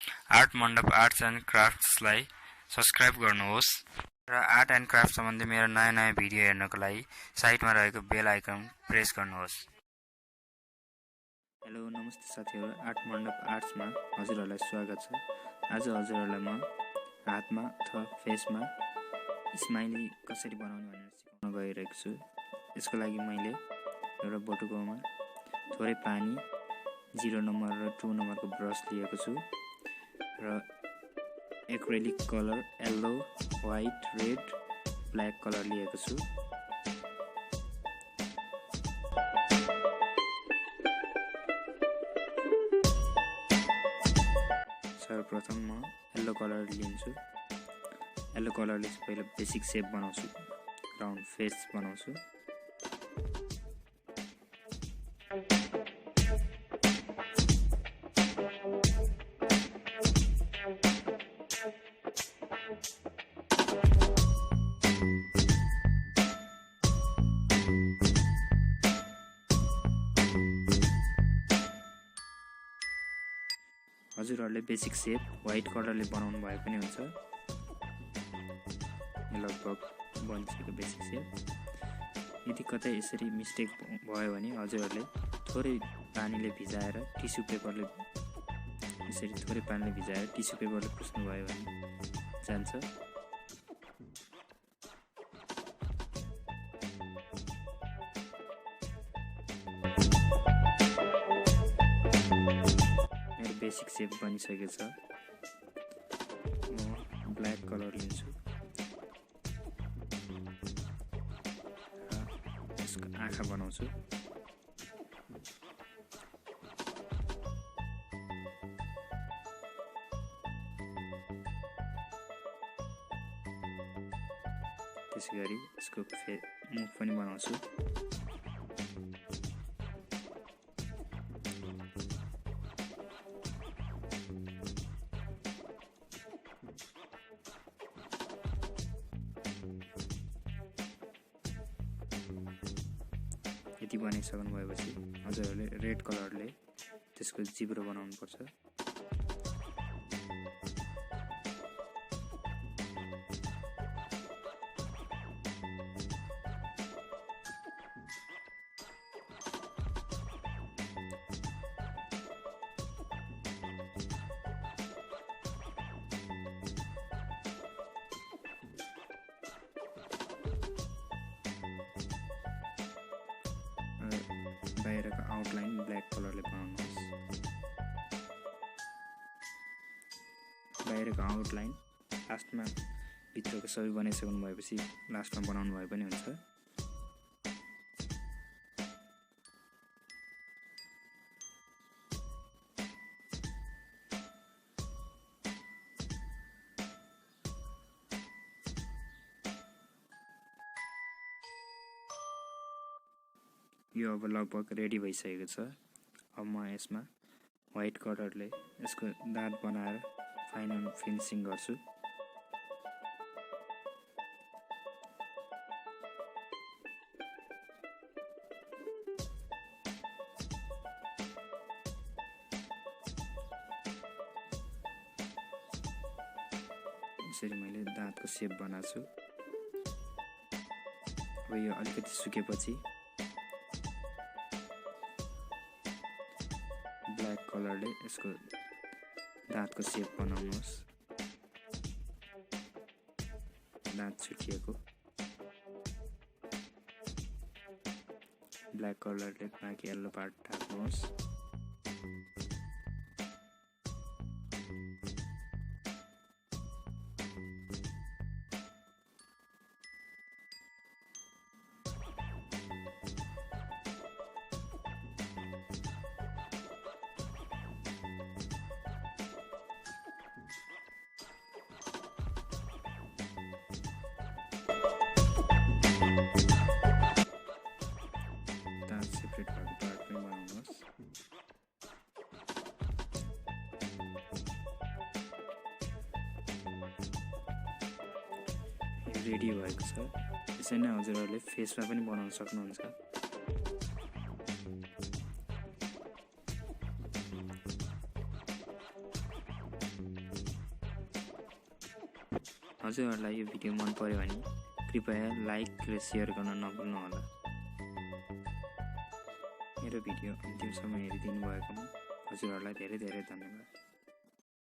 Art मण्डप arts and क्राफ्ट्सलाई subscribe गर्नुहोस् र आर्ट एन्ड क्राफ्ट सम्बन्धी मेरो नयाँ भिडियो हेर्नको लागि साइडमा रहेको बेल आइकन प्रेस गर्नुहोस्। हेलो नमस्ते साथीहरु, आर्ट मण्डप आर्ट्समा हजुरहरूलाई स्वागत छ। आज हजुरहरूलाई म हातमा अथवा फेसमा स्माइली कसरी बनाउने भनेर सिकाउन गइरहेको छु। यसको लागि मैले एउटा बटुकोमा थोरै पानी, 0 नम्बर र 2 नम्बरको ब्रस लिएको छु र acrylic colour yellow, white, red, black colour लिएको छु। सर्वप्रथम म येल्लो कलर लिन्छु। येल्लो कलरले चाहिँ पहिला बेसिक शेप बनाउँछु, राउन्ड फेस बनाउँछु। हजुरहरूले बेसिक शेप व्हाइट कलरले बनाउनु भए पनि हुन्छ। लगभग बनिसक्यो बेसिक शेप। यदि कतै यसरी मिस्टेक भयो भने हजुरहरूले थोरै पानीले भिजाएर टिस्यु पेपरले पुस्नु भयो भने जान्छ। बेसिक शेप बनिसकेको छ। म ब्ल्याक कलर लिन्छु र यसको आँखा बनाउँछु। त्यसैगरी यसको मुख पनि बनाउँछु। यति बनाइसक्नु भएपछि हजुरहरूले रेड कलरले त्यसको जिब्रो बनाउनु पर्छ। बाहिरको आउटलाइन ब्ल्याक कलरले बनाउनुहोस्। बाहिरको आउटलाइन लास्टमा भित्रको सबै बनाइसक्नु भएपछि लास्टमा बनाउनु भए पनि हुन्छ। यो अब लगभग रेडी भइसकेको छ। अब म यसमा व्हाइट कलरले यसको दाँत बनाएर फाइनल फिनिसिङ गर्छु। यसरी मैले दाँतको शेप बनाएको छु। अब यो अलिकति सुकेपछि ब्ल्याक कलरले यसको दाँतको शेप बनाउनुहोस्। दाँत छुटिएको ब्ल्याक कलरले बाँकी येल्लो पार्ट ढाक्नुहोस्। रेडी भएको छ। यसै नै हजुरहरूले फेसमा पनि बनाउन सक्नुहुन्छ। हजुरहरूलाई यो भिडियो मन पर्यो भने कृपया लाइक र सेयर गर्न नभुल्नुहोला। मेरो भिडियो अन्तिमसम्म हेरिदिनु भएकोमा हजुरहरूलाई धेरै धेरै धन्यवाद।